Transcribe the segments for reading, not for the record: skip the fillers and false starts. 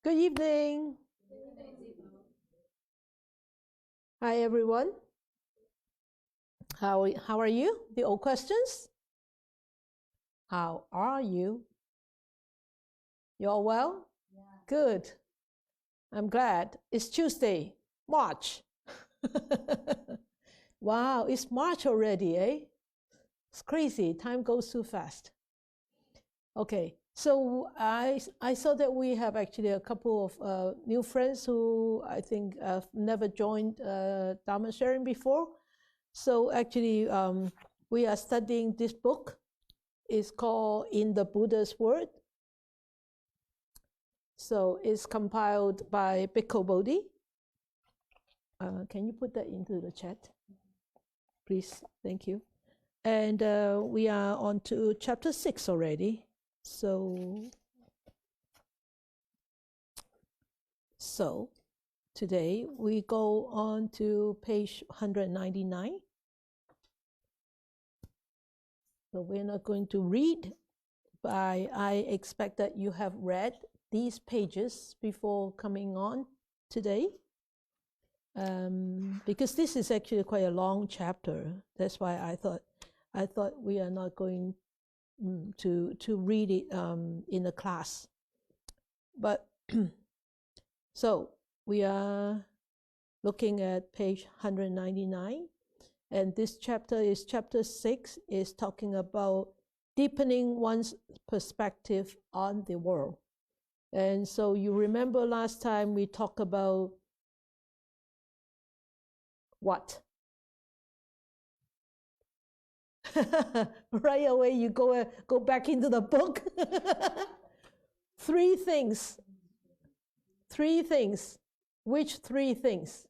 Good evening. Hi, everyone. How are you? The old questions. How are you? You all well? Yeah. Good. I'm glad. It's Tuesday, March. Wow, it's March already, eh? It's crazy. Time goes too fast. Okay, so I saw that we have actually a couple of new friends who I think have never joined Dhamma sharing before. So actually, we are studying this book. It's called In the Buddha's Word. So it's compiled by Bhikkhu Bodhi. Can you put that into the chat, please? Thank you. And we are on to chapter 6 already. So today we go on to page 199. So we're not going to read, but I expect that you have read these pages before coming on today. Because this is actually quite a long chapter. That's why I thought we are not going to read it in a class. But so we are looking at page 199, and this chapter is chapter 6, is talking about deepening one's perspective on the world. And so you remember last time we talked about what? Right away you go back into the book. Three things. Which three things?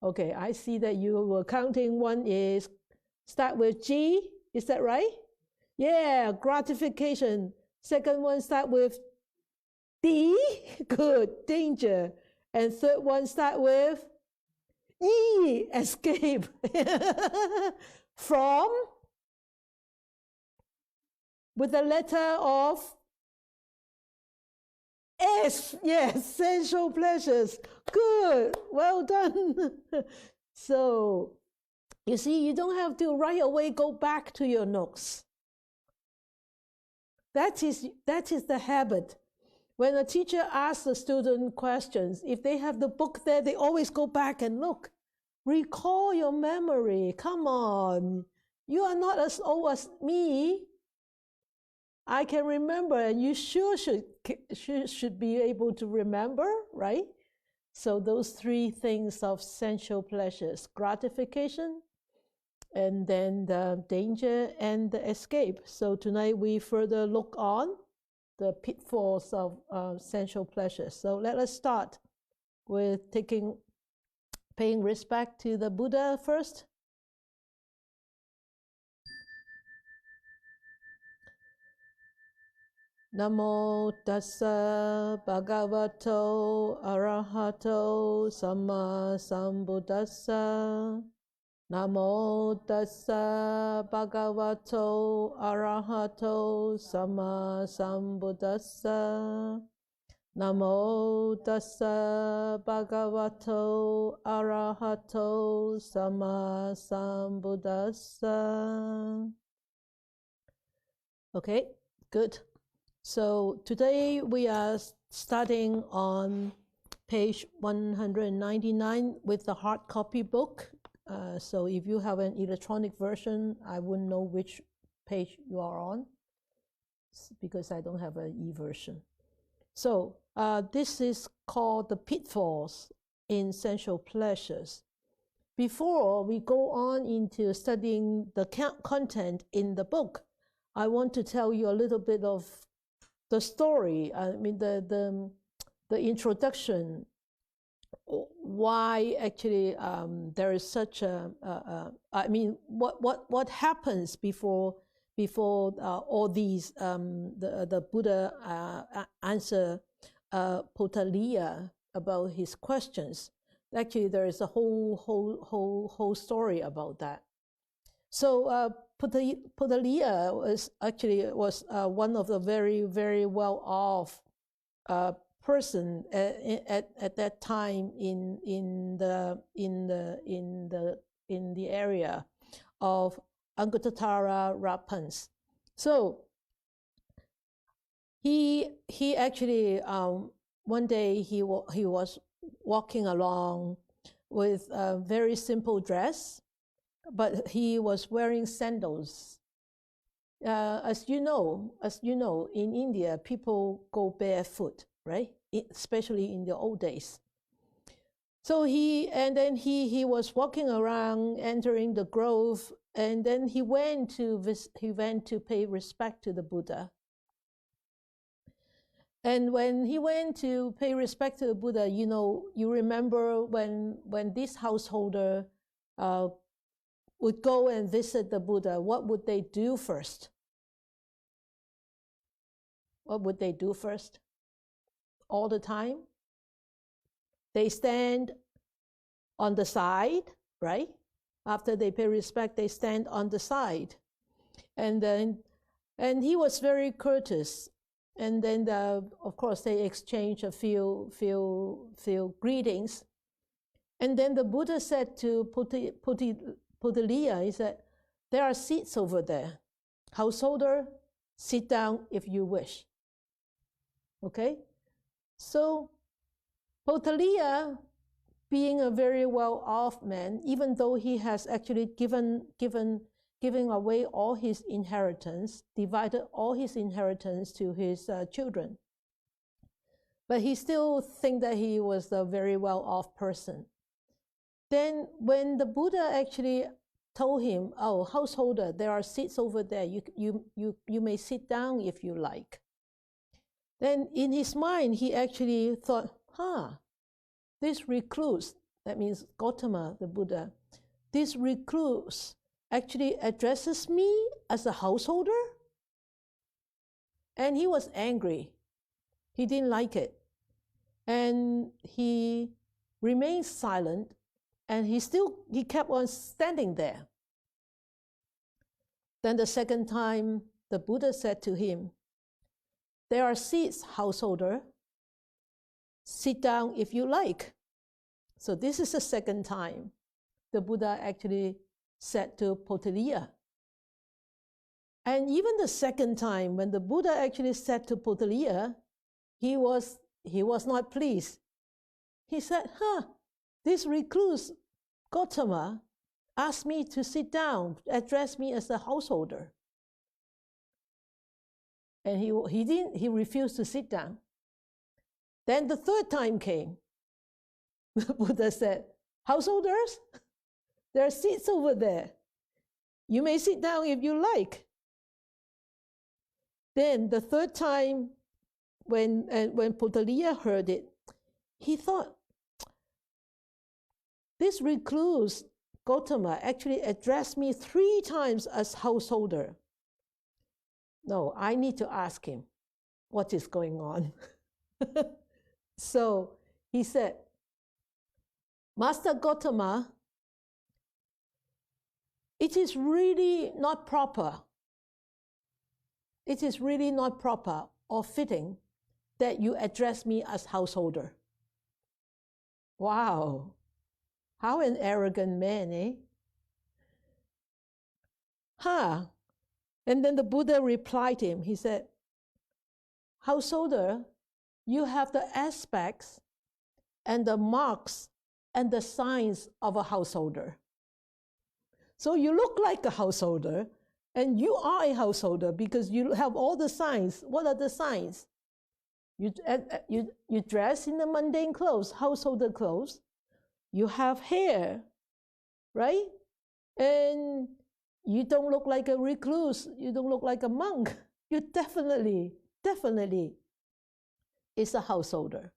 Okay, I see that you were counting. One is start with G, is that right? Yeah, gratification. Second one start with D, good, danger. And third one start with E, escape. From, with the letter of S, yes, sensual pleasures. Good, well done. So, you see, you don't have to right away go back to your notes. That is the habit. When a teacher asks the student questions, if they have the book there, they always go back and look. Recall your memory. Come on. You are not as old as me. I can remember, and you sure should be able to remember, right? So those three things of sensual pleasures: gratification, and then the danger and the escape. So tonight we further look on the pitfalls of sensual pleasures. So let us start with paying respect to the Buddha first. Namo tassa bhagavato arahato samma sambuddhassa. Namo tassa bhagavato arahato samma sambuddhassa. Namo tassa bhagavato arahato samma sambuddhassa. Okay, good. So today we are starting on page 199 with the hard copy book. So if you have an electronic version, I wouldn't know which page you are on because I don't have an e-version. So this is called the pitfalls in sensual pleasures. Before we go on into studying the content in the book, I want to tell you a little bit of the story. I mean the introduction. Why actually there is such a I mean what happens before all these the Buddha answer Potaliya about his questions. Actually, there is a whole story about that. So Putaliya was actually one of the very, very well-off person at that time in the area of Anguttara Rapans. So he actually one day he was walking along with a very simple dress, but he was wearing sandals. As you know, in India, people go barefoot, right? Especially in the old days. So he was walking around, entering the grove, and then he went to pay respect to the Buddha. And when he went to pay respect to the Buddha, you remember when this householder would go and visit the Buddha, what would they do first? What would they do first? All the time? They stand on the side, right? After they pay respect, they stand on the side. And he was very courteous. And then, of course, they exchange a few greetings. And then the Buddha said to Putaliya, he said, there are seats over there. Householder, sit down if you wish. Okay? So Putaliya, being a very well-off man, even though he has actually given away all his inheritance, divided all his inheritance to his children, but he still thinks that he was a very well-off person. Then when the Buddha actually told him, oh, householder, there are seats over there, you may sit down if you like. Then in his mind, he actually thought, this recluse, that means Gautama, the Buddha, this recluse actually addresses me as a householder? And he was angry. He didn't like it. And he remained silent, and he kept on standing there. Then the second time, the Buddha said to him, there are seats, householder. Sit down if you like. So this is the second time the Buddha actually said to Putaliya. And even the second time, when the Buddha actually said to Putaliya, he was not pleased. He said, this recluse Gautama asked me to sit down, address me as a householder. And he refused to sit down. Then the third time came. The Buddha said, householders, there are seats over there. You may sit down if you like. Then the third time, when Putaliya heard it, he thought, this recluse Gautama actually addressed me 3 times as householder. No, I need to ask him what is going on. So he said, Master Gautama, it is really not proper. It is really not proper or fitting that you address me as householder. Wow, how an arrogant man, eh? And then the Buddha replied to him. He said, householder, you have the aspects and the marks and the signs of a householder. So you look like a householder, and you are a householder because you have all the signs. What are the signs? You dress in the mundane clothes, householder clothes. You have hair, right? And you don't look like a recluse. You don't look like a monk. You definitely is a householder.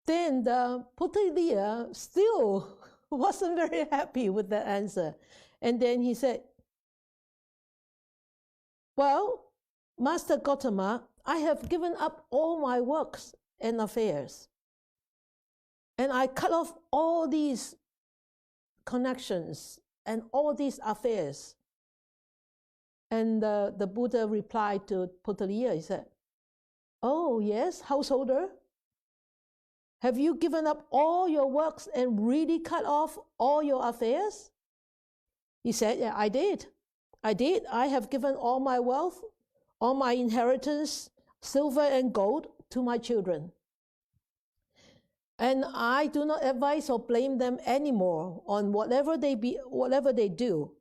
Then the Putaliya still wasn't very happy with the answer. And then he said, well, Master Gautama, I have given up all my works and affairs. And I cut off all these connections and all these affairs. And the Buddha replied to Potaliya, he said, "Oh yes, householder, have you given up all your works and really cut off all your affairs?" He said, "Yeah, I did. I have given all my wealth, all my inheritance, silver and gold, to my children. And I do not advise or blame them anymore on whatever they do.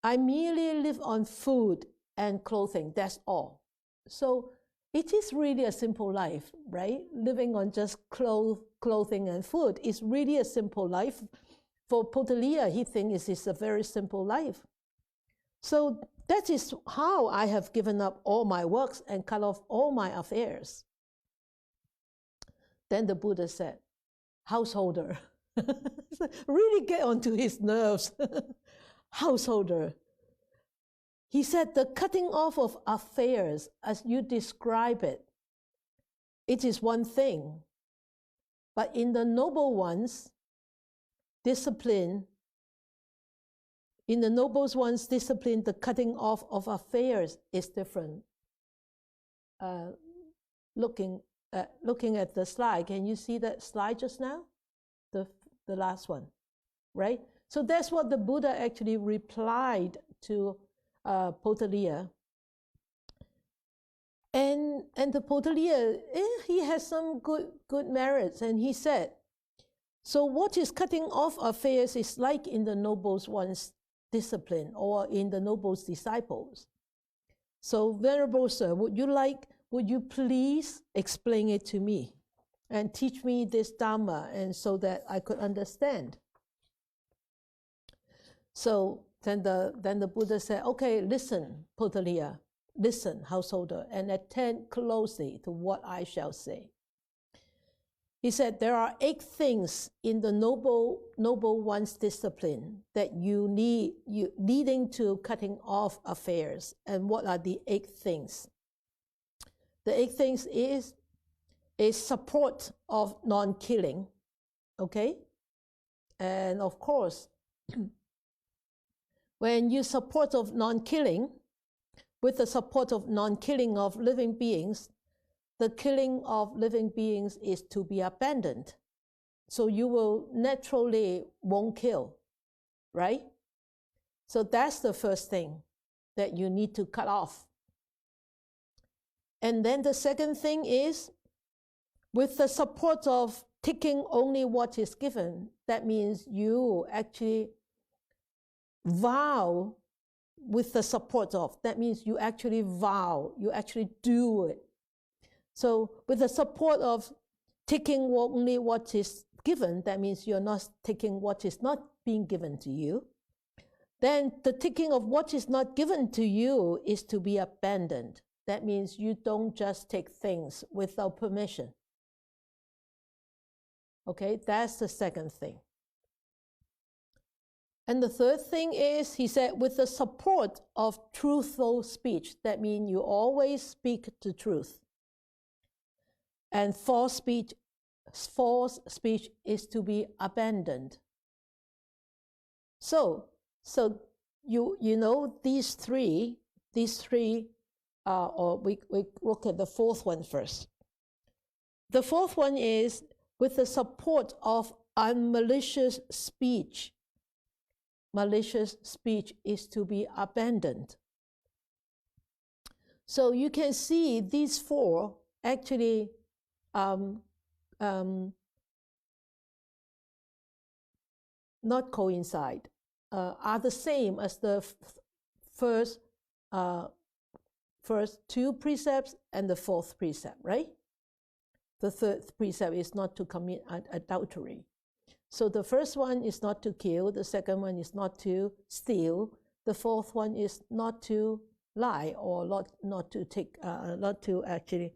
I merely live on food and clothing, that's all." So it is really a simple life, right? Living on just clothing and food is really a simple life. For Potaliya, he thinks it's a very simple life. So that is how I have given up all my works and cut off all my affairs. Then the Buddha said, "Householder," really get onto his nerves. "Householder," he said, "the cutting off of affairs, as you describe it, it is one thing. But in the noble ones, discipline, the cutting off of affairs is different." Looking at the slide, can you see that slide just now? The last one, right? So that's what the Buddha actually replied to Potaliya. And the Potaliya, he has some good merits, and he said, "So what is cutting off affairs is like in the noble one's discipline or in the noble's disciples. So, Venerable Sir, would you please explain it to me and teach me this Dhamma, and so that I could understand?" So then the Buddha said, "Okay, listen, Potaliya, listen, householder, and attend closely to what I shall say." He said, "There are 8 things in the noble one's discipline that you leading to cutting off affairs. And what are the 8 things? The 8 things is support of non-killing, okay? And of course, when you support of non-killing, with the support of non-killing of living beings, the killing of living beings is to be abandoned. So you will naturally won't kill, right? So that's the first thing that you need to cut off. And then the second thing is, with the support of taking only what is given, that means you actually vow with the support of, that means you actually vow, you actually do it. So with the support of taking only what is given, that means you're not taking what is not being given to you. Then the taking of what is not given to you is to be abandoned. That means you don't just take things without permission. Okay, that's the second thing. And the third thing is, he said, with the support of truthful speech, that means you always speak the truth. And false speech is to be abandoned. So you know these three, or we look at the fourth one first. The fourth one is with the support of unmalicious speech. Malicious speech is to be abandoned. So you can see these 4 actually not coincide, are the same as the first 2 precepts and the 4th precept, right? The 3rd precept is not to commit adultery. So the first one is not to kill, the second one is not to steal, the 4th one is not to lie, or not to actually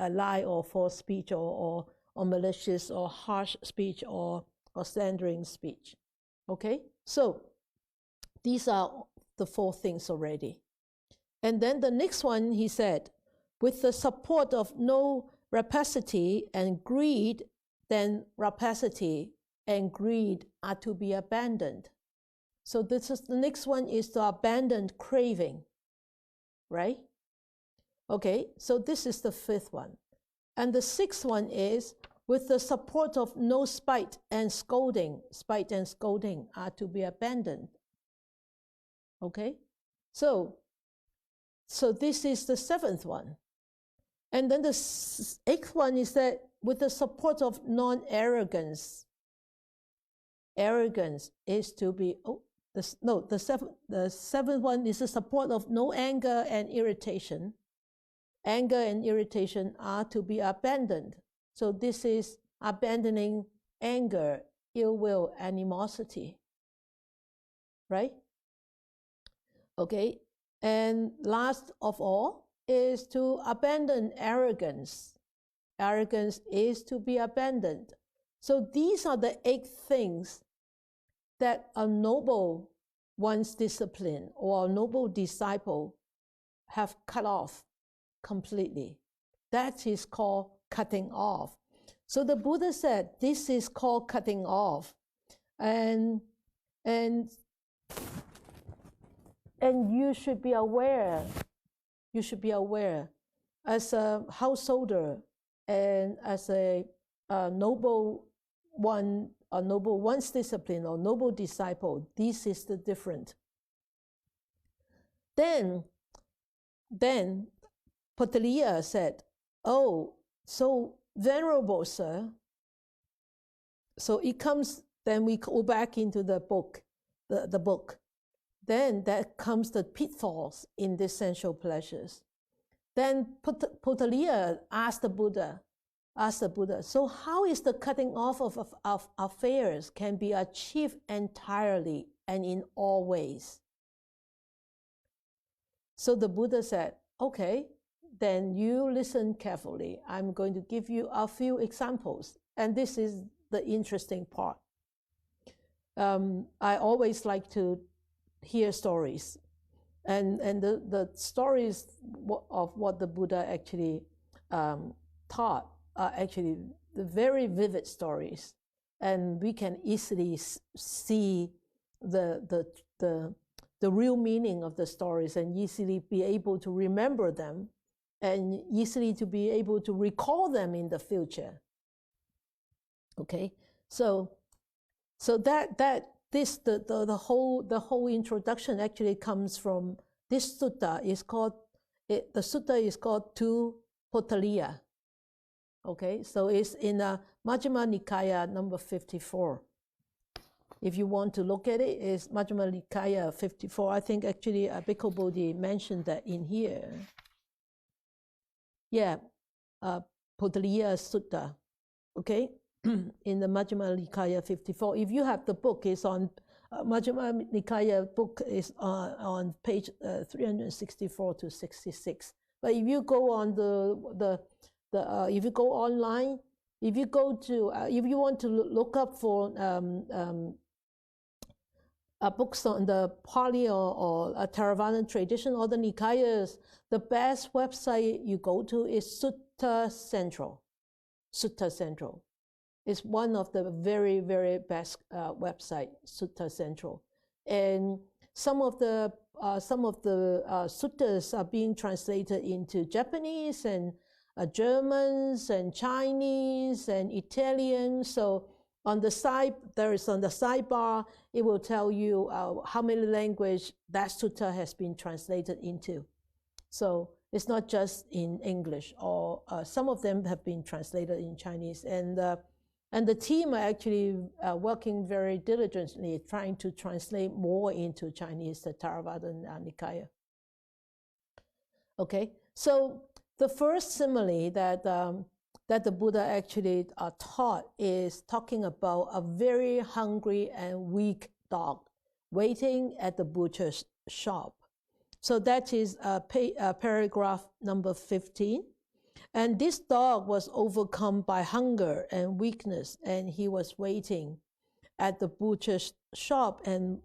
lie or false speech or malicious or harsh speech or slandering speech. Okay, so these are the 4 things already. And then the next one, he said, with the support of no rapacity and greed, then rapacity and greed are to be abandoned. So this is the next one is to abandon craving, right? Okay, so this is the fifth one. And the sixth one is with the support of no spite and scolding are to be abandoned. Okay, so this is the seventh one. And then the eighth one is that with the support of non-arrogance, arrogance is to be, the seventh one is the support of no anger and irritation. Anger and irritation are to be abandoned. So this is abandoning anger, ill will, animosity, right? Okay, and last of all is to abandon arrogance. Arrogance is to be abandoned. So these are the 8 things that a noble one's discipline or a noble disciple have cut off completely. That is called cutting off. So the Buddha said this is called cutting off. And you should be aware. You should be aware as a householder and as a noble one's discipline or noble disciple. This is the difference. Then Potaliya said, "Oh, so Venerable Sir." So it comes. Then we go back into the book, the book. Then that comes the pitfalls in the sensual pleasures. Then Potaliya asked the Buddha, so how is the cutting off of affairs can be achieved entirely and in all ways? So the Buddha said, okay, then you listen carefully. I'm going to give you a few examples. And this is the interesting part. I always like to hear stories. And the stories of what the Buddha actually taught are actually the very vivid stories. And we can easily see the real meaning of the stories and easily be able to remember them and easily to be able to recall them in the future. Okay, so the whole introduction actually comes from this sutta. The sutta is called Tu Potaliya. Okay, so it's in Majjhima Nikaya number 54. If you want to look at it, it's Majjhima Nikaya 54. I think actually Bhikkhu Bodhi mentioned that in here. Yeah, Potaliya Sutta. Okay, in the Majjhima Nikaya 54. If you have the book, it's on Majjhima Nikaya book is on page 364 to 66. But if you go on if you go online, if you go to if you want to look up for books on the Pali or Theravada tradition or the Nikayas, the best website you go to is Sutta Central. Sutta Central is one of the very, very best website, Sutta Central. And some of the suttas are being translated into Japanese and Germans and Chinese and Italian. So on the sidebar, it will tell you how many languages that sutta has been translated into. So it's not just in English, or some of them have been translated in Chinese. And the team are actually working very diligently trying to translate more into Chinese, the Theravada Nikaya. Okay, so the first simile that the Buddha actually taught is talking about a very hungry and weak dog waiting at the butcher's shop. So that is paragraph number 15. And this dog was overcome by hunger and weakness, and he was waiting at the butcher's shop and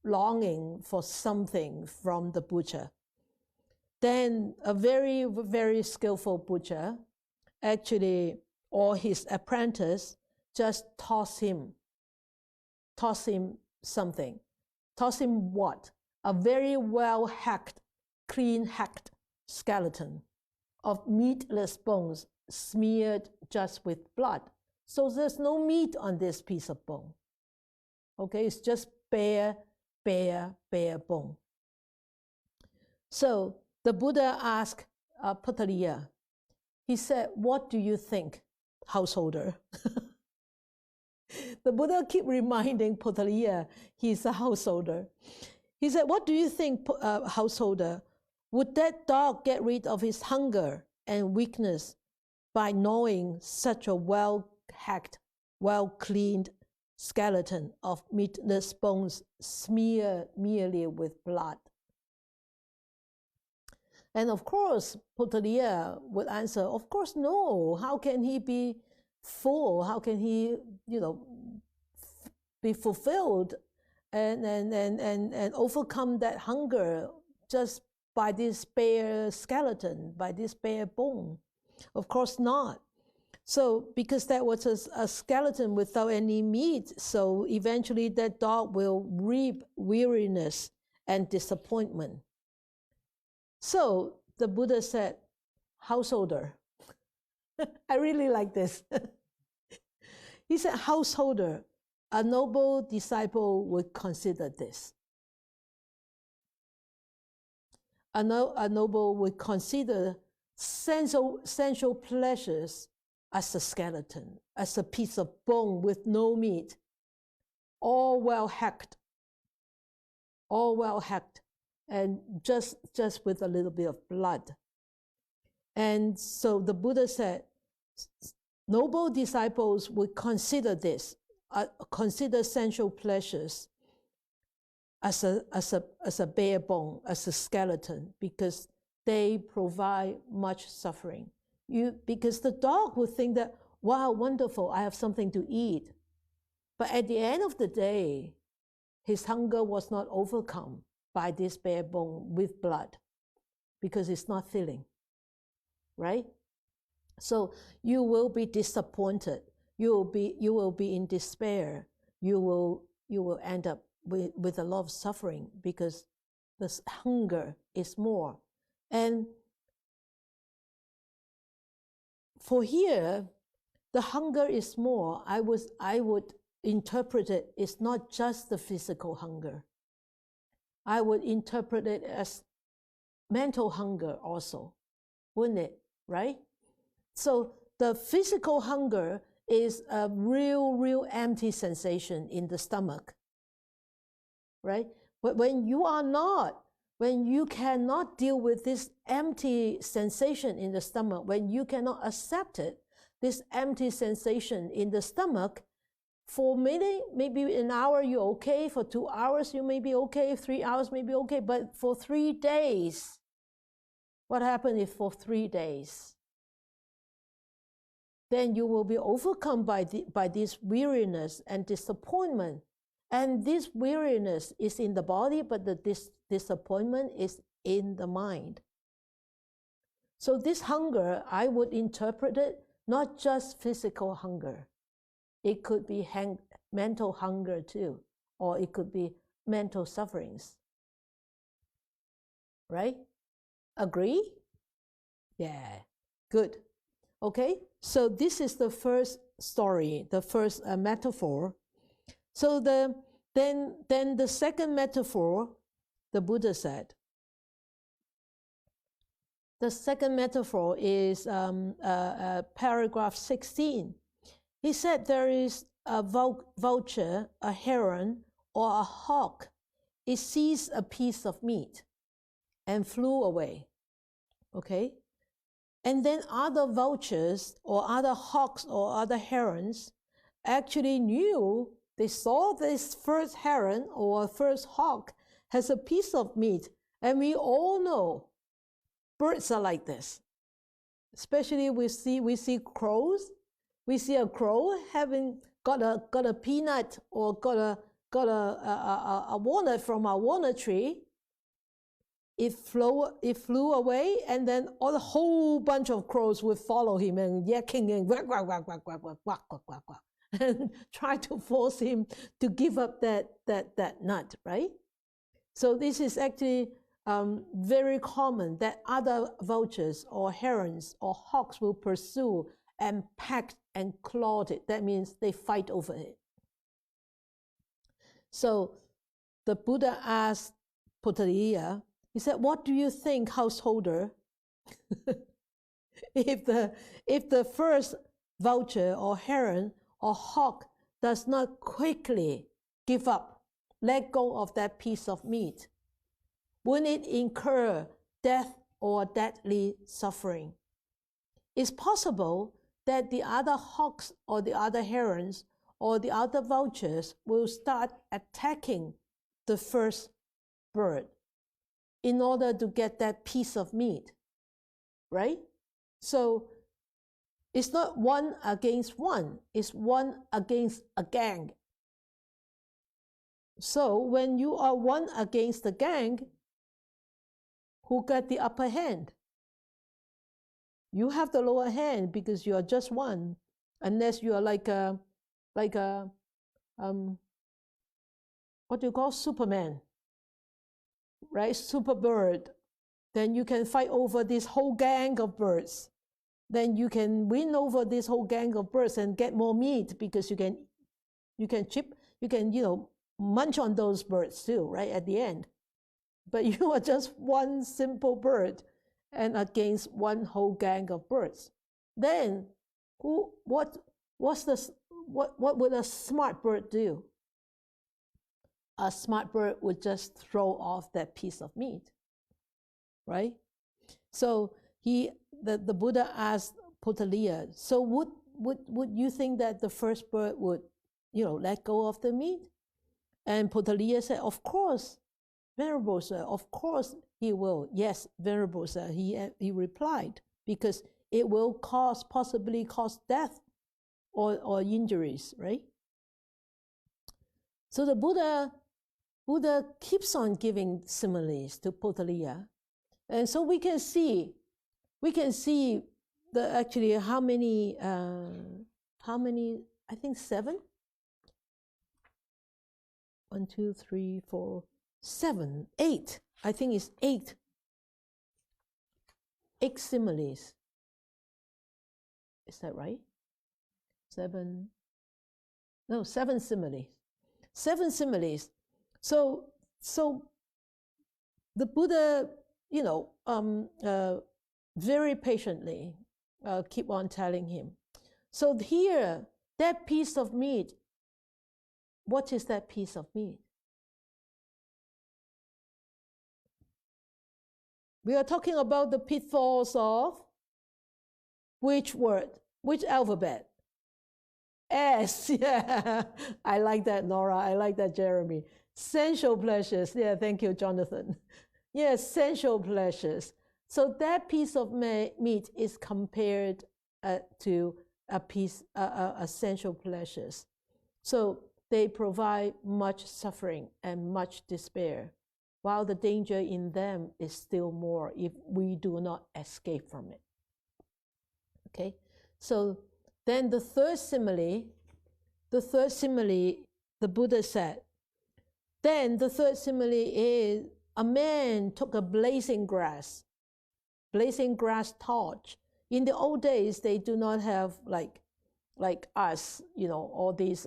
longing for something from the butcher. Then a very, very skillful butcher, actually, or his apprentice, just toss him something. Toss him what? A very well hacked, clean hacked skeleton of meatless bones smeared just with blood. So there's no meat on this piece of bone. Okay, it's just bare bone. So the Buddha asked Potaliya, he said, what do you think, householder? The Buddha keep reminding Potaliya he's a householder. He said, what do you think, householder? Would that dog get rid of his hunger and weakness by gnawing such a well-hacked, well-cleaned skeleton of meatless bones smeared merely with blood? And of course, Potaliya would answer, of course, no. How can he be full? How can he, be fulfilled and overcome that hunger just by this bare skeleton, by this bare bone? Of course not. So, because that was a skeleton without any meat, so eventually that dog will reap weariness and disappointment. So the Buddha said, householder, I really like this. He said, householder, a noble disciple would consider this. A noble would consider sensual pleasures as a skeleton, as a piece of bone with no meat, all well hacked, and just with a little bit of blood. And so the Buddha said, noble disciples would consider this, consider sensual pleasures as a bare bone, as a skeleton, because they provide much suffering. Because the dog would think that, wow, wonderful, I have something to eat. But at the end of the day, his hunger was not overcome by this bare bone with blood, because it's not filling, right? So you will be disappointed. You will be in despair. You will end up with a lot of suffering because the hunger is more. And for here, the hunger is more. I would interpret it, it's not just the physical hunger. I would interpret it as mental hunger also, wouldn't it? Right? So the physical hunger is a real empty sensation in the stomach, right? But when you cannot deal with this empty sensation in the stomach, when you cannot accept it, this empty sensation in the stomach, for maybe an hour you're okay, for 2 hours you may be okay, 3 hours may be okay, but for 3 days, what happens if for 3 days? Then you will be overcome by this weariness and disappointment. And this weariness is in the body, but the disappointment is in the mind. So this hunger, I would interpret it not just physical hunger. It could be mental hunger too, or it could be mental sufferings. Right? Agree? Yeah, good. Okay, so this is the first story, the first metaphor. So then the second metaphor, the Buddha said. The second metaphor is paragraph 16. He said there is a vulture, a heron, or a hawk. It seized a piece of meat and flew away. Okay? And then other vultures or other hawks or other herons actually knew, they saw this first heron or first hawk has a piece of meat. And we all know birds are like this. Especially we see crows. We see a crow having got a peanut or got a walnut from a walnut tree. It flew away, and then a whole bunch of crows would follow him and yakking and quack, quack, quack, quack, quack, quack, quack, quack, quack. and try to force him to give up that nut, right? So this is actually very common, that other vultures or herons or hawks will pursue and peck and claw it. That means they fight over it. So the Buddha asked Puttaliya, he said, what do you think, householder, if the first vulture or heron or hawk does not quickly give up, let go of that piece of meat, wouldn't it incur death or deadly suffering? It's possible that the other hawks or the other herons or the other vultures will start attacking the first bird in order to get that piece of meat, right? So it's not one against one, it's one against a gang. So when you are one against the gang, who got the upper hand? You have the lower hand because you are just one, unless you are like a what do you call Superman, right? Super bird. Then you can fight over this whole gang of birds. Then you can win over this whole gang of birds and get more meat because you can munch on those birds too, right, at the end. But you are just one simple bird and against one whole gang of birds. Then what would a smart bird do? A smart bird would just throw off that piece of meat, right? So the Buddha asked Puttaliya, so would you think that the first bird would, let go of the meat? And Puttaliya said, of course, Venerable Sir, of course he will. Yes, Venerable Sir, he replied, because it will possibly cause death or injuries, right? So the Buddha keeps on giving similes to Puttaliya. And so we can see actually how many, I think 7? 1, 2, 3, 4, 7, 8. I think it's 8. 8 similes. Is that right? 7. No, 7 similes. 7 similes. So the Buddha, very patiently keep on telling him. So here, that piece of meat, what is that piece of meat? We are talking about the pitfalls of which word? Which alphabet? S. Yeah, I like that, Nora. I like that, Jeremy. Sensual pleasures. Yeah, thank you, Jonathan. Yes, sensual pleasures. So that piece of meat is compared to a sensual pleasures. So they provide much suffering and much despair, while the danger in them is still more if we do not escape from it. Okay, so then the third simile, the Buddha said, then the third simile is a man took a blazing grass torch. In the old days, they do not have like us, all these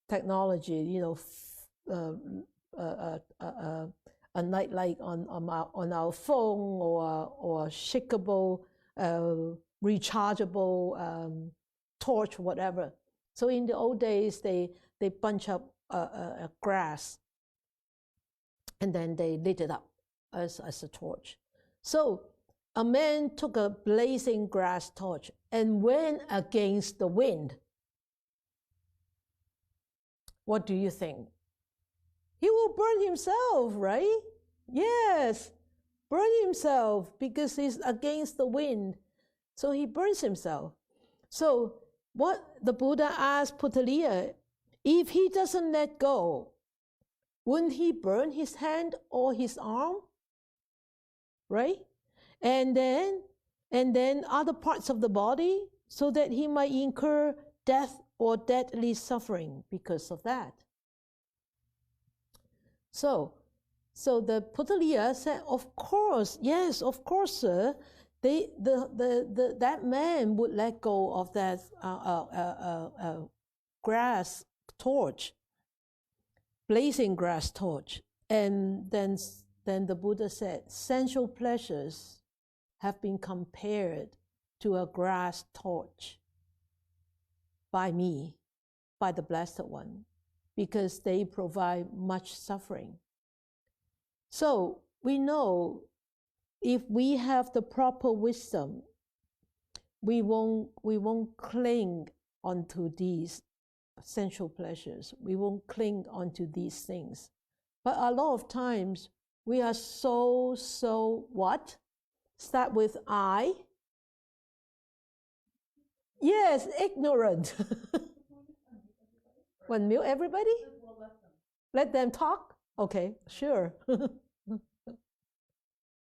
technology, a night light on our phone or shakeable, rechargeable torch, whatever. So in the old days, they bunch up a grass and then they lit it up as a torch. So a man took a blazing grass torch and went against the wind. What do you think? He will burn himself, right? Yes, burn himself because he's against the wind. So he burns himself. So what the Buddha asked Puttaliya, if he doesn't let go, wouldn't he burn his hand or his arm? Right? And then other parts of the body. so that he might incur death or deadly suffering because of that. So the Putaliya said, of course, yes, of course, sir. That man would let go of that grass torch, blazing grass torch. And then the Buddha said, sensual pleasures have been compared to a grass torch by me, by the Blessed One, because they provide much suffering. So we know if we have the proper wisdom, we won't cling onto these sensual pleasures. We won't cling onto these things. But a lot of times we are so what? Start with I. Yes, ignorant. One mute everybody? Let them talk? Okay, sure.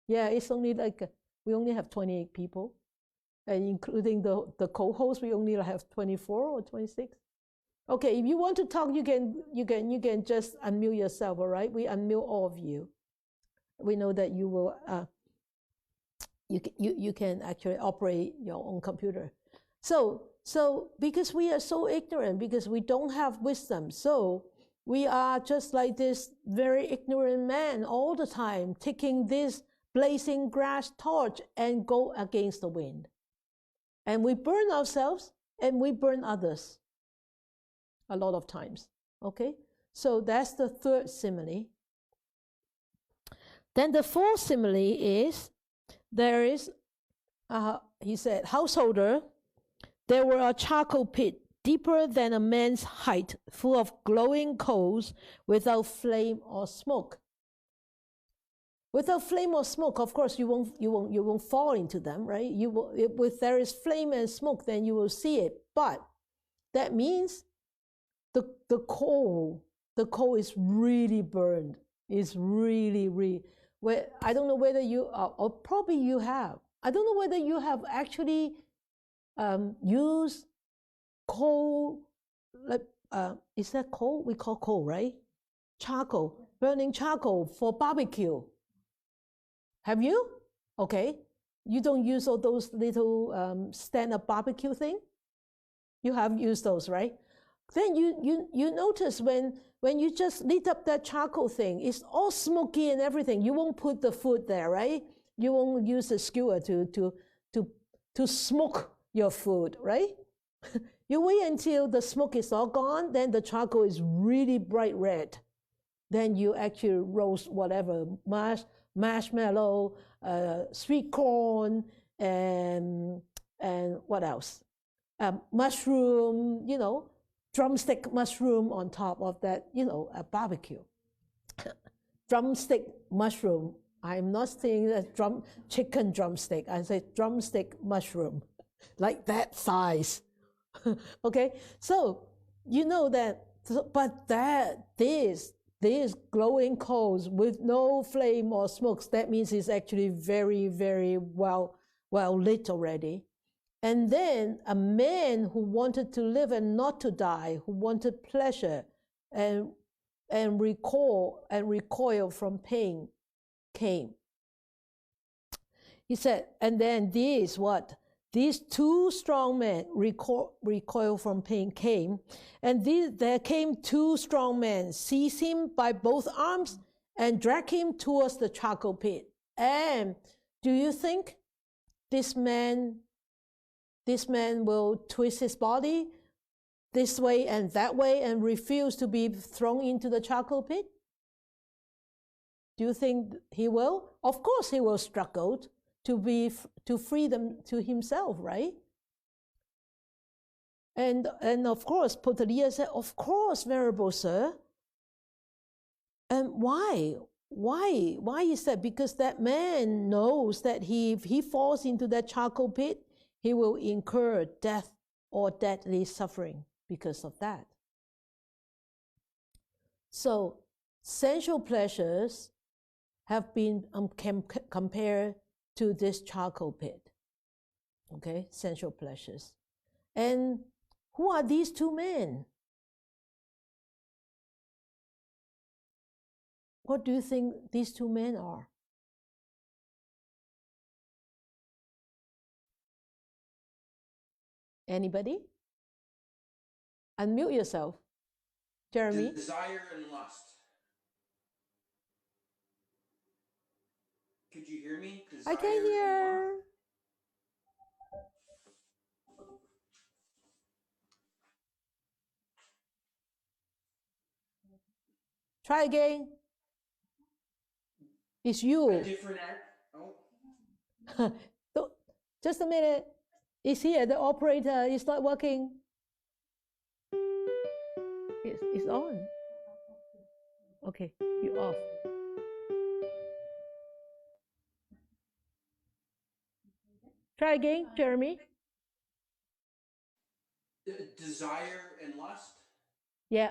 Yeah, it's only like, we only have 28 people. And including the co-host, we only have 24 or 26. Okay, if you want to talk, you can just unmute yourself, all right? We unmute all of you. We know that you will, you can actually operate your own computer. So because we are so ignorant, because we don't have wisdom, so we are just like this very ignorant man all the time, taking this blazing grass torch and go against the wind. And we burn ourselves and we burn others a lot of times, okay? So that's the third simile. Then the fourth simile is, there is, he said, householder, there were a charcoal pit deeper than a man's height, full of glowing coals without flame or smoke. Without flame or smoke, of course, you won't fall into them, right? You will, if there is flame and smoke, then you will see it. But that means the coal is really burned. It's really. Well, I don't know whether you or probably you have. I don't know whether you have actually used coal. Like is that coal? We call coal, right? Charcoal, burning charcoal for barbecue. Have you? Okay. You don't use all those little stand-up barbecue thing? You have used those, right? Then you notice when you just lit up that charcoal thing, it's all smoky and everything. You won't put the food there, right? You won't use a skewer to smoke your food, right? You wait until the smoke is all gone, then the charcoal is really bright red. Then you actually roast whatever, marshmallow, sweet corn, and what else? Mushroom, drumstick mushroom on top of that, a barbecue. Drumstick mushroom. I'm not saying that chicken drumstick. I say drumstick mushroom, like that size. Okay, so you know that, but these glowing coals with no flame or smokes, that means it's actually very, very well lit already. And then a man who wanted to live and not to die, who wanted pleasure and recoil from pain, came. He said, and then these two strong men recoil from pain came, and there came two strong men, seized him by both arms and dragged him towards the charcoal pit. And do you think this man will twist his body this way and that way and refuse to be thrown into the charcoal pit? Do you think he will? Of course he will struggle to free them to himself, right? And of course, Potaliya said, of course, Venerable Sir. And why? Why is that? Because that man knows that if he falls into that charcoal pit, he will incur death or deadly suffering because of that. So, sensual pleasures have been compared to this charcoal pit. Okay, sensual pleasures. And who are these two men? What do you think these two men are? Anybody? Unmute yourself. Jeremy? Desire and lust. Could you hear me? Desire I can hear. Try again. It's you. A different Oh. Just a minute. It's here. The operator is not working. It's on. Okay, you off. Try again, Jeremy. Desire and lust? Yeah,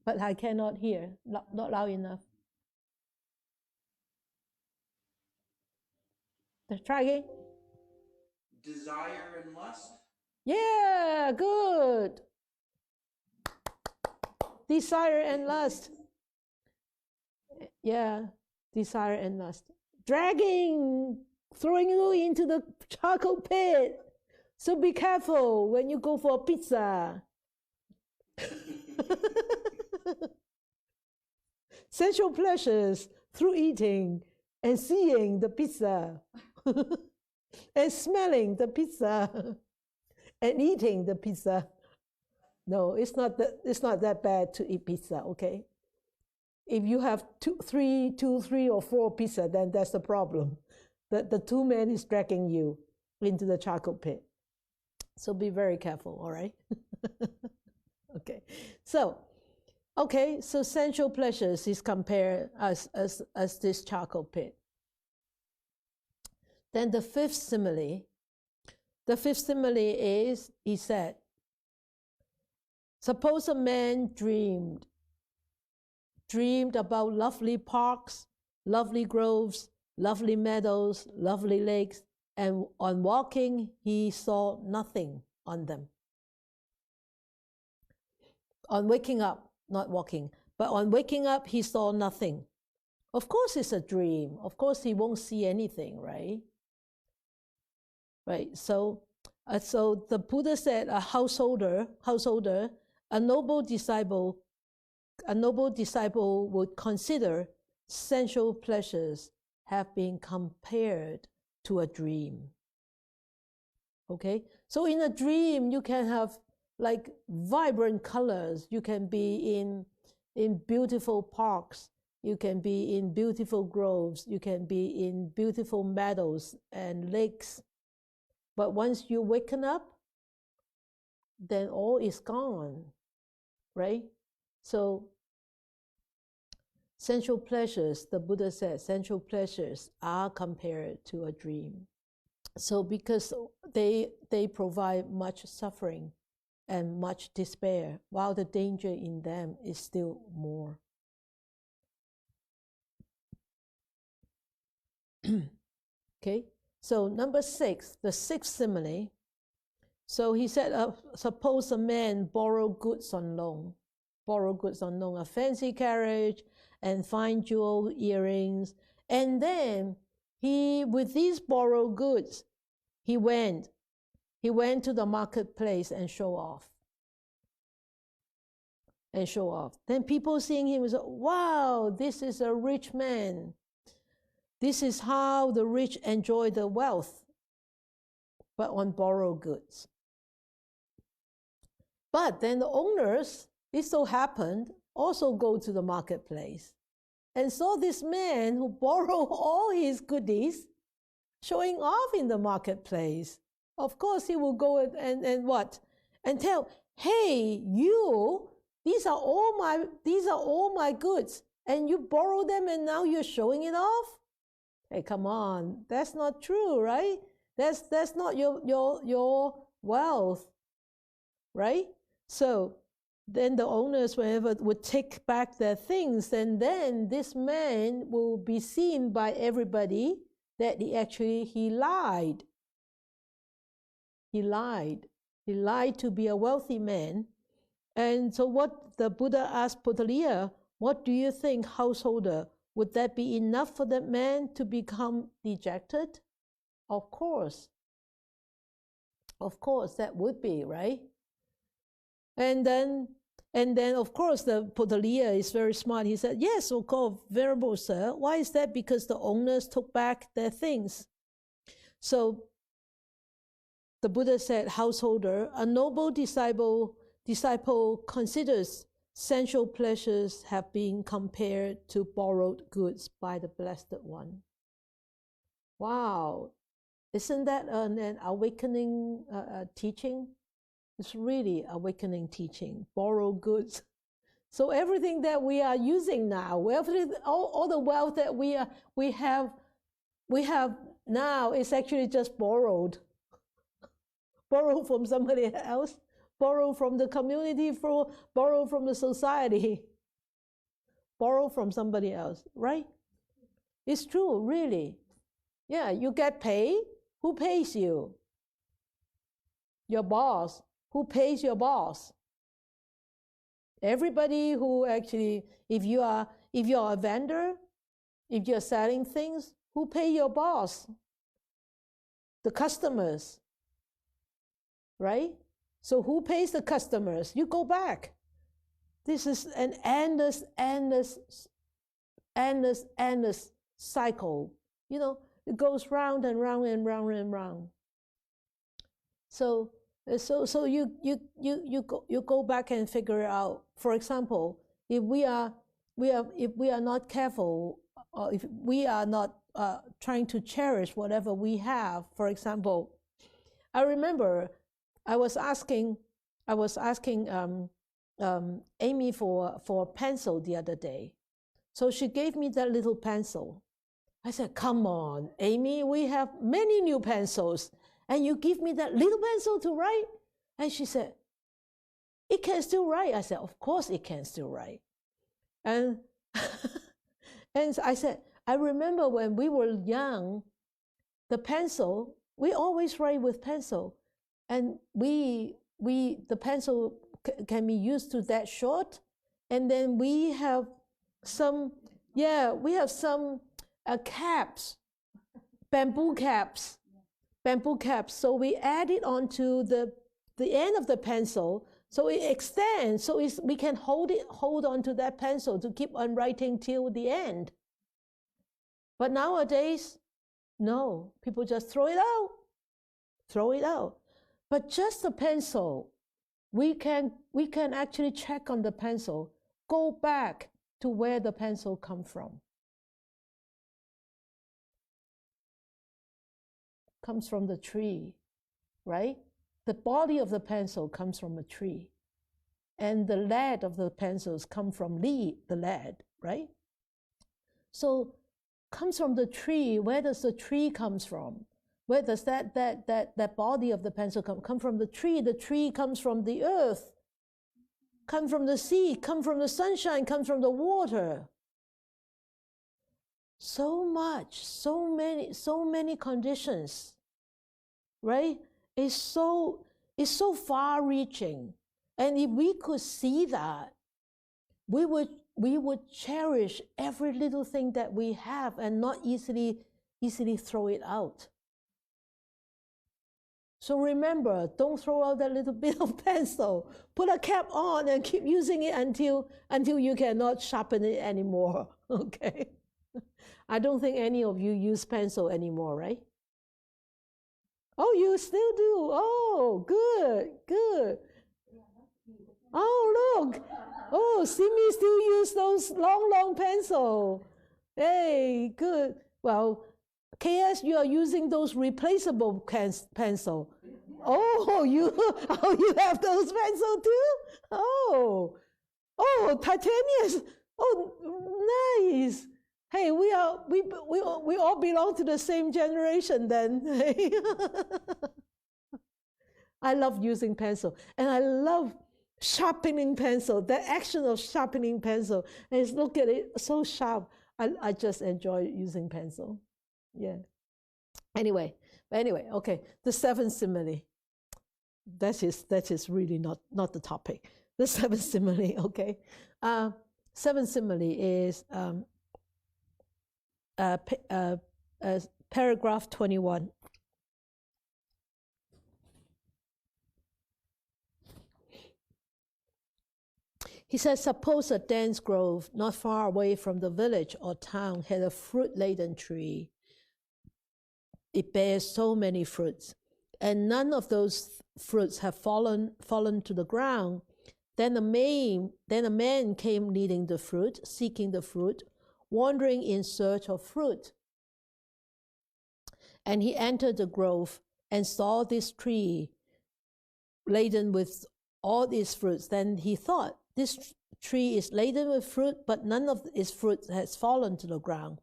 but I cannot hear. Not loud enough. Try again. Desire and lust? Yeah, good. Desire and lust. Yeah, desire and lust. Dragging, throwing you into the charcoal pit. So be careful when you go for a pizza. Sensual pleasures through eating and seeing the pizza and smelling the pizza and eating the pizza. No, it's not that bad to eat pizza, okay? If you have two, three, or four pizza, then that's the problem. The two men is dragging you into the charcoal pit. So be very careful, all right? Okay. So sensual pleasures is compared as this charcoal pit. Then the fifth simile is, he said, suppose a man dreamed about lovely parks, lovely groves, lovely meadows, lovely lakes, and on walking he saw nothing on them. On waking up, not walking, but on waking up he saw nothing. Of course it's a dream. Of course he won't see anything, right? Right. So the Buddha said a householder, a noble disciple would consider sensual pleasures have been compared to a dream. Okay? So in a dream, you can have like vibrant colors. You can be in beautiful parks. You can be in beautiful groves. You can be in beautiful meadows and lakes. But once you waken up, then all is gone, right? So sensual pleasures, the Buddha said, sensual pleasures are compared to a dream. So because they provide much suffering and much despair, while the danger in them is still more. Okay, so number 6, the sixth simile. So he said, suppose a man borrow goods on loan, a fancy carriage and fine jewel earrings, and then he, with these borrowed goods, he went to the marketplace and show off. Then people seeing him say, wow, this is a rich man. This is how the rich enjoy the wealth, but on borrowed goods. But then the owners, it so happened, also go to the marketplace and saw this man who borrowed all his goodies showing off in the marketplace. Of course, he will go and what? And tell, hey, you, these are all my goods, and you borrow them and now you're showing it off? Hey, come on, that's not true, right? That's not your wealth, right? So then the owners, whenever would take back their things, and then this man will be seen by everybody that he lied. He lied. He lied to be a wealthy man. And so what the Buddha asked Puttaliya, what do you think, householder? Would that be enough for that man to become dejected? Of course. Of course, that would be, right? And then of course, the Puttaliya is very smart. He said, yes, of course, Venerable Sir. Why is that? Because the owners took back their things. So the Buddha said, householder, a noble disciple considers sensual pleasures have been compared to borrowed goods by the Blessed One. Wow. Isn't that an awakening teaching? It's really awakening teaching, borrowed goods. So everything that we are using now, all the wealth that we have now is actually just borrowed. Borrowed from somebody else, borrowed from the community, borrowed from the society, borrowed from somebody else, right? It's true, really. Yeah, you get paid. Who pays you? Your boss. Who pays your boss? Everybody who actually, if you're a vendor, if you're selling things, who pay your boss? The customers, right? So who pays the customers? You go back. This is an endless cycle. You know, it goes round and round and round and round. So you go back and figure out. For example, if we are not careful, or if we are not trying to cherish whatever we have. For example, I remember I was asking Amy for a pencil the other day. So she gave me that little pencil. I said, come on, Amy, we have many new pencils, and you give me that little pencil to write? And she said, it can still write. I said, of course it can still write. And, and I said, I remember when we were young, the pencil, we always write with pencil. And the pencil can be used to that short. And then we have some caps, bamboo caps. So we add it onto the end of the pencil, so it extends, so we can hold on to that pencil to keep on writing till the end. But nowadays, no, people just throw it out. But just the pencil, we can actually check on the pencil, go back to where the pencil come from. Comes from the tree, right? The body of the pencil comes from a tree. And the lead of the pencils come from the lead, right? So comes from the tree. Where does the tree comes from? Where does that body of the pencil come from? The tree. The tree comes from the earth, come from the sea, come from the sunshine, comes from the water. So much, so many conditions, right? It's so far-reaching, and if we could see that, we would cherish every little thing that we have and not easily throw it out. So remember, don't throw out that little bit of pencil. Put a cap on and keep using it until you cannot sharpen it anymore. Okay. I don't think any of you use pencil anymore, right? Oh, you still do? Oh, good. Oh, look. Oh, Simi still use those long pencil. Hey, good. Well, KS, you are using those replaceable pencil. Oh, you have those pencil too? Oh, titanium. Oh, nice. Hey, we all belong to the same generation then. I love using pencil, and I love sharpening pencil. The action of sharpening pencil, and look at it, so sharp. I just enjoy using pencil. Yeah. Anyway, okay. The seventh simile. that is really not the topic. The seventh simile, okay. Seventh simile is paragraph 21. He says, suppose a dense grove not far away from the village or town had a fruit-laden tree. It bears so many fruits, and none of those fruits have fallen to the ground. Then a man came leading the fruit, seeking the fruit, wandering in search of fruit. And he entered the grove and saw this tree laden with all its fruits. Then he thought, this tree is laden with fruit, but none of its fruit has fallen to the ground.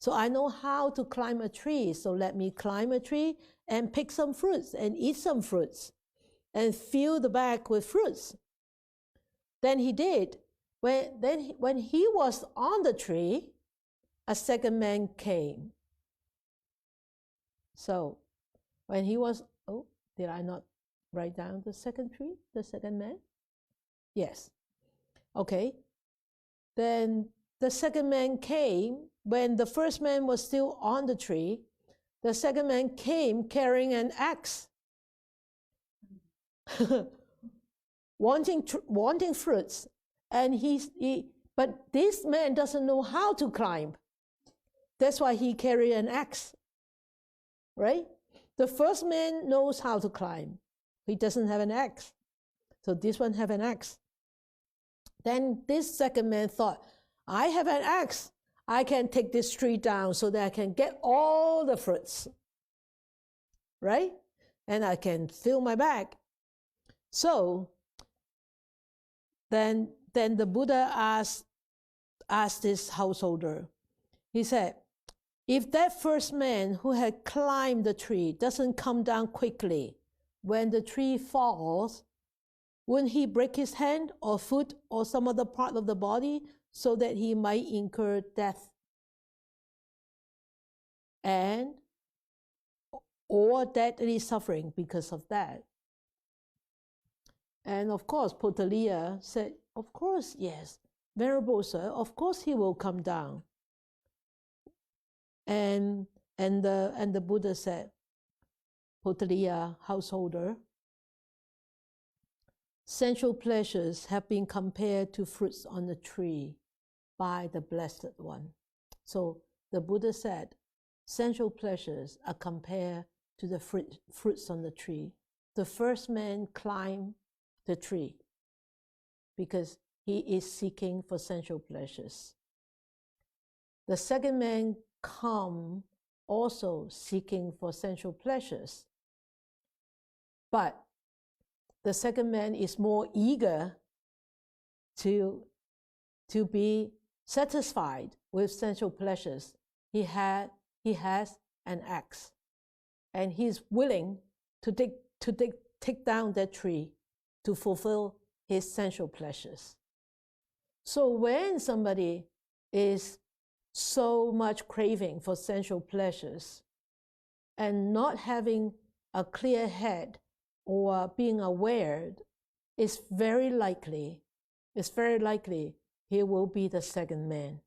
So I know how to climb a tree. So let me climb a tree and pick some fruits and eat some fruits and fill the bag with fruits. Then he did. When he was on the tree, a second man came. So when he was, oh, did I not write down the second tree, the second man? Yes. Okay. Then the second man came. When the first man was still on the tree, the second man came carrying an axe, wanting fruits. And but this man doesn't know how to climb. That's why he carried an axe, right? The first man knows how to climb. He doesn't have an axe. So this one have an axe. Then this second man thought, I have an axe. I can take this tree down so that I can get all the fruits, right? And I can fill my bag. So then the Buddha asked this householder, he said, if that first man who had climbed the tree doesn't come down quickly, when the tree falls, wouldn't he break his hand or foot or some other part of the body so that he might incur death or deadly suffering because of that? And of course, Potaliya said, of course, yes, Venerable Sir, of course he will come down. And the Buddha said, Potaliya, householder, sensual pleasures have been compared to fruits on the tree by the Blessed One. So the Buddha said, sensual pleasures are compared to the fruits on the tree. The first man climbed the tree because he is seeking for sensual pleasures. The second man come also seeking for sensual pleasures. But the second man is more eager to be satisfied with sensual pleasures. He has an axe, and he's willing to take down that tree to fulfill his sensual pleasures. So when somebody is so much craving for sensual pleasures and not having a clear head or being aware, it's very likely he will be the second man.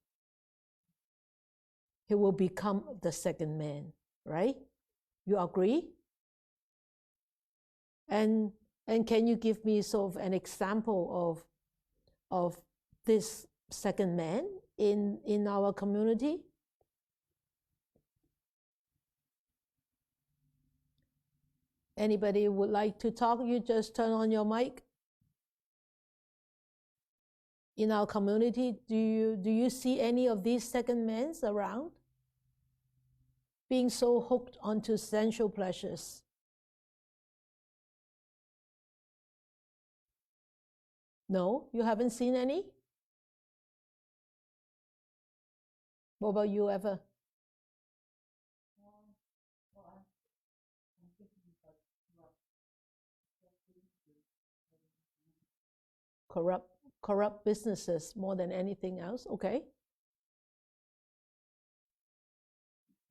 He will become the second man, right? You agree? And can you give me sort of an example of this second man in our community? Anybody would like to talk? You just turn on your mic. In our community, do you see any of these second men around being so hooked onto sensual pleasures? No, you haven't seen any? What about you, ever? Corrupt businesses more than anything else. Okay.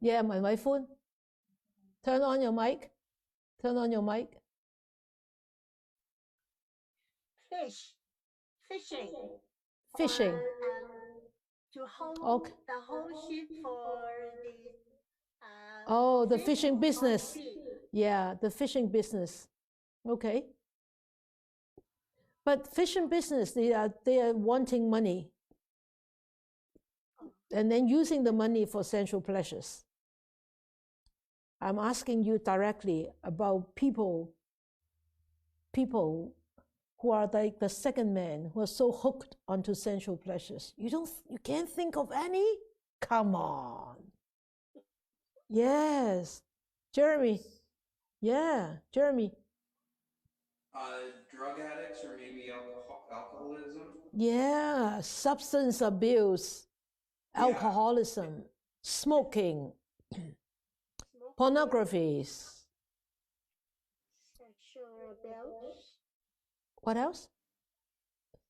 Yeah, my phone. Turn on your mic. Turn on your mic. Fishing. Fishing. Or, to hold Okay. the whole ship for the Oh, for the fish fishing or business. sea. Yeah, the fishing business. Okay. But fishing business, they are wanting money and then using the money for sensual pleasures. I'm asking you directly about people who are like the second man, who are so hooked onto sensual pleasures. You can't think of any? Come on. Yes. Jeremy. Yeah, Jeremy. Drug addicts or maybe alcoholism. Yeah, substance abuse, alcoholism, smoking, pornographies. Sexual abuse. What else?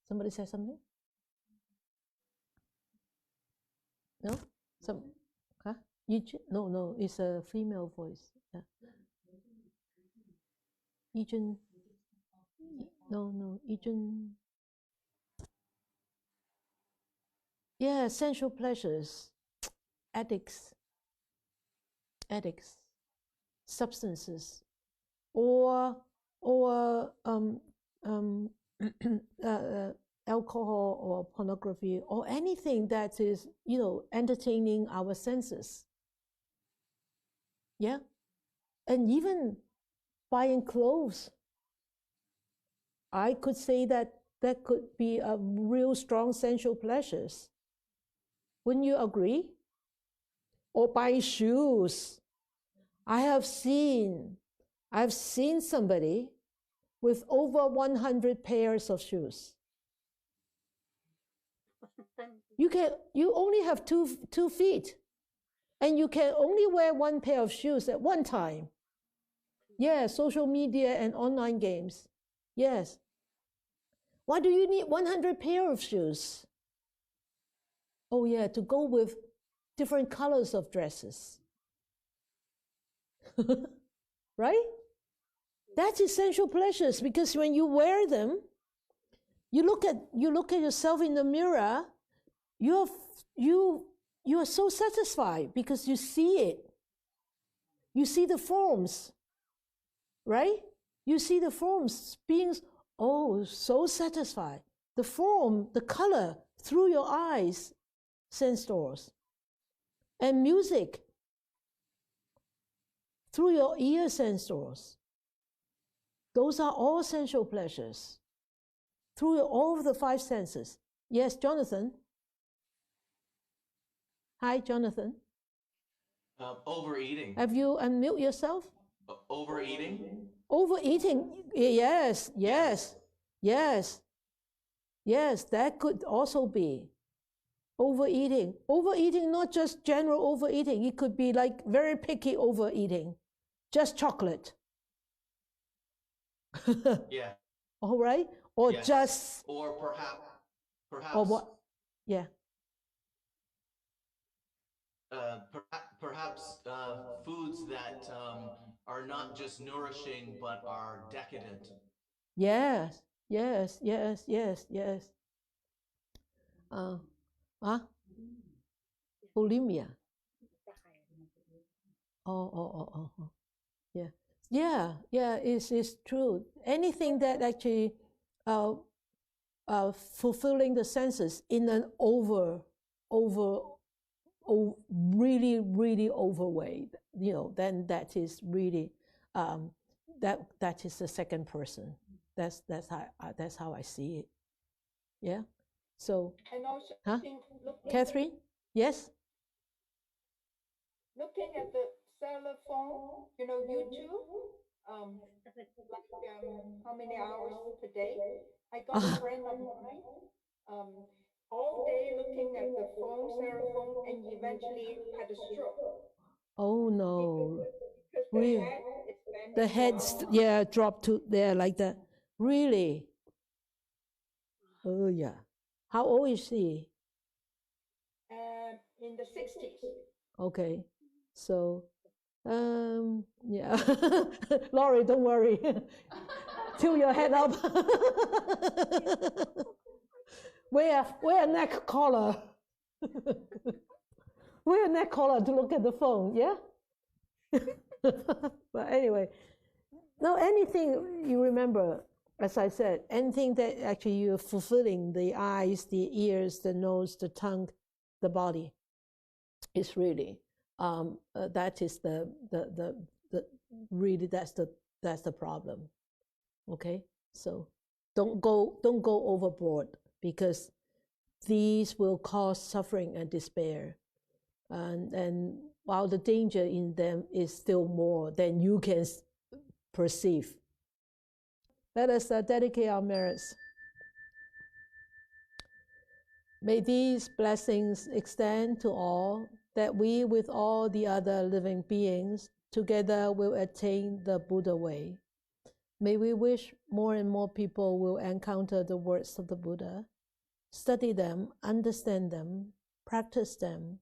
Somebody say something? No? Huh? No, it's a female voice. Yeah. Ejun. No, Ejun. Yeah, sensual pleasures, addicts, substances, or alcohol or pornography or anything that is, entertaining our senses. Yeah, and even buying clothes. I could say that could be a real strong sensual pleasures. Wouldn't you agree? Or buying shoes. I've seen somebody with over 100 pairs of shoes. You only have two feet, and you can only wear one pair of shoes at one time. Yeah, social media and online games. Yes. Why do you need 100 pair of shoes? Oh yeah, to go with different colors of dresses. Right? That's essential pleasures, because when you wear them, you look at yourself in the mirror, you are so satisfied because you see it. You see the forms, right? You see the forms being, so satisfied. The form, the color through your eyes, sense doors. And music through your ear sense doors. Those are all sensual pleasures through all of the five senses. Yes, Jonathan. Hi, Jonathan. Overeating. Have you unmute yourself? Overeating. Overeating. Yes. That could also be overeating. Overeating, not just general overeating. It could be like very picky overeating, just chocolate. Yeah. All right. Or yes. just. Or perhaps. Or what? Yeah. Perhaps foods that are not just nourishing but are decadent. Yes. Bulimia. Oh. Yeah. It's true. Anything that actually fulfilling the senses in an really overweight, then that is really that is the second person. That's how I see it. Yeah. So. And also, Catherine? Yes. Looking at the cellular phone, YouTube, how many hours per day? I got a friend of mine, all day looking at the phone, cellular phone, and eventually had a stroke. Oh no. Because Really? The head dropped to there like that. Really? Oh yeah. How old is she? In the 60s. Okay. So yeah. Laurie, don't worry. Tilt your head up. Wear a neck collar. Wear a neck collar to look at the phone, yeah? But anyway, no, anything you remember, as I said, anything that actually you're fulfilling, the eyes, the ears, the nose, the tongue, the body, is really, that is really that's the problem. Okay, so don't go overboard, because these will cause suffering and despair, and while the danger in them is still more than you can perceive. Let us dedicate our merits. May these blessings extend to all, that we with all the other living beings together will attain the Buddha way. May we wish more and more people will encounter the words of the Buddha, study them, understand them, practice them,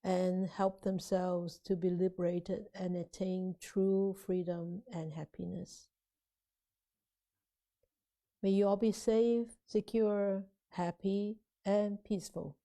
and help themselves to be liberated and attain true freedom and happiness. May you all be safe, secure, happy, and peaceful.